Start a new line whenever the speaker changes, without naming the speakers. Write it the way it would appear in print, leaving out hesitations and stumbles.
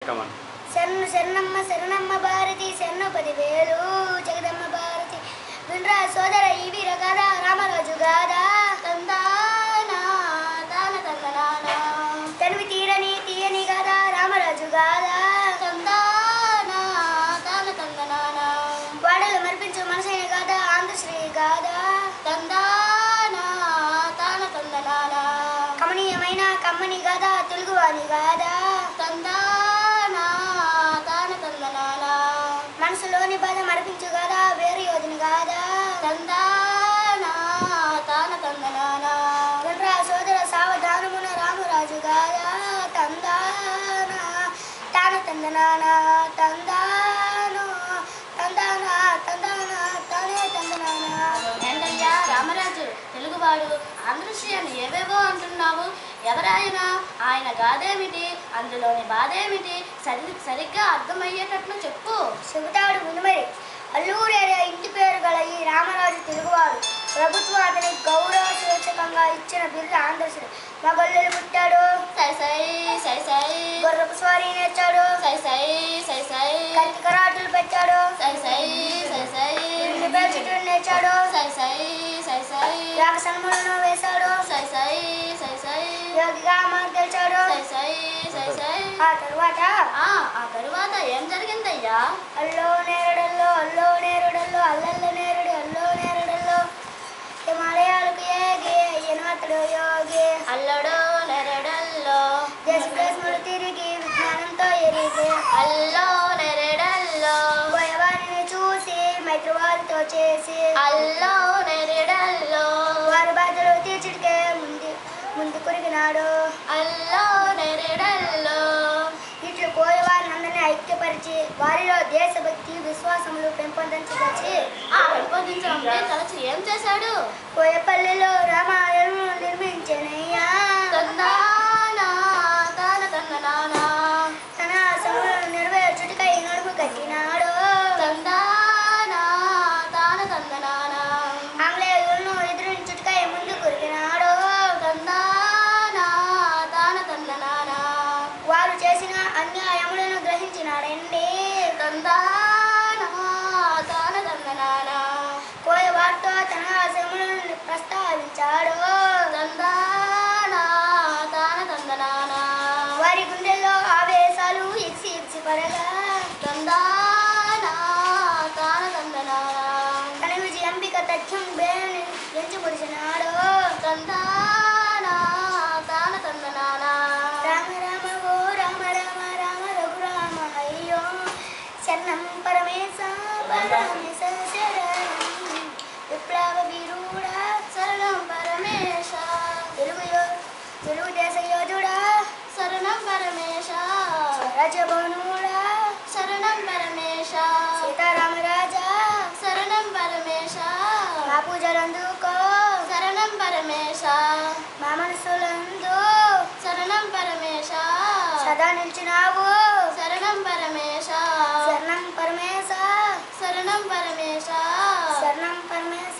Come on.
శరణు శరణమ్మ శరణమ్మ భారతి శరణు 10,000 జగదమ్మ భారతి వినరా సోదర ఈ వీర గాథ రామరాజు గాథ తందానా తాన తందనానా తనివి తీరని తీయని గాథ రామరాజు గాథ తందానా తాన తందనానా వాడలు మరిపించు మనసైన గాథ ఆంధ్రశ్రీ గాథ తందానా తాన తందనానా కమనీయమైన కమ్మని గాథ తెలుగువాని గాథ తందానా తాన తందనానా మనసులోని బాధ మరిపించు గాథ వేరు యోధుని గాథ తందానా తాన తందనానా వినరా సోదర సావధానమున రామరాజు గాథ తందానా తాన తందనానా తందానో తందానా తందానా తానే తందనానా.
ఏంటయ్యా రామరాజు తెలుగువాడు ఆంధ్రశ్రీ అని ఏవేవో అంటున్నావు. ఎవరాయన? ఆయన గాదేమిటి? అందులోని బాధేమిటి? సరిగ్గా అర్థమయ్యేటట్లు చెప్పు.
చెబుతాడు విను మరి. అల్లూరి ఇంటి పేరు గల ఈ రామరాజు తెలుగువాడు. ప్రభుత్వం అతనికి గౌరవ సూచకంగా ఇచ్చిన బిరుదు ఆంధ్రశ్రీ. మగొల్లలు పుట్టాడు, గుర్రపు స్వారీ నేర్చాడు, కత్తి కరాటులు పెట్టాడు, చుట్టూ నేర్చాడు, యాగసన్ములను వేశాడు, యోగిగా అమలు గెలిచాడు.
ఆ తరువాత ఏం జరిగిందయ్యా?
అల్లో నేరుడల్లో అల్లల్లో నేరుడు అల్లో నేరుడల్లో హిమాలయాలకు ఏగి ఎనమతడు యోగి
అల్లడో నెరడల్లో
దేశములు తిరిగి విజ్ఞానంతో ఎరిగి
అల్లో నెరడల్లో
బోయవారిని చూసి మైత్రివారితో చేసి
అల్లో నెరడల్లో
వారి బాధలు తీర్చిడికే ముందు కొరిగినాడు.
అల్లో నెరడల్లో
ఇట్లు కోయవారిని అందరినీ ఐక్యపరిచి వారిలో దేశభక్తి విశ్వాసములు పెంపొందించదలిచి
తలచి ఏం చేశాడు?
కోయపల్లిలో రామాలయం నిర్మించనయ్యా.
తందానా తాన తందనానా
తన ఆశములను నెరవేర్చుటకై నడుము కట్టినాడు.
తందానా తాన తందనానా
ఆంగ్లేయులను ఎదిరించుటకై ముందు కొరికినాడు.
తందానా తాన తందనానా
వారు చేసిన అన్యాయములను గ్రహించినాడండి.
తందానా తాన తందనానా
కోయవారితో తన ఆశయములను ప్రస్తావించాడు.
తందానా తాన తందనానా
వారి గుండెల్లో ఆవేశాలు ఇచ్చి పడగా
తందానా తాన తందనానా
తన విజయంబిక తథ్యం ఎంచుకొడిచినాడు.
తందానా తాన తందనానా
రామ రామ ఓ రామ రామ రామ రఘురామ అయ్యో శరణం పరమేశ పరమేశ శరణం విప్లవ వీరుడా
శరణం పరమేశ
తెలుగు దేశ యోధుడా
శరణం పరమేశ
రాజభవనుడా
శరణం పరమేశ
సీతారామరాజా
శరణం పరమేశ
మా పూజలందుకో
శరణం పరమేశ
మా మనసులందు
శరణం పరమేశ
సదా నిలిచినావు.
శరణం పరమేశ
శరణం పరమేశ
శరణం పరమేశ
శరణం పరమేశ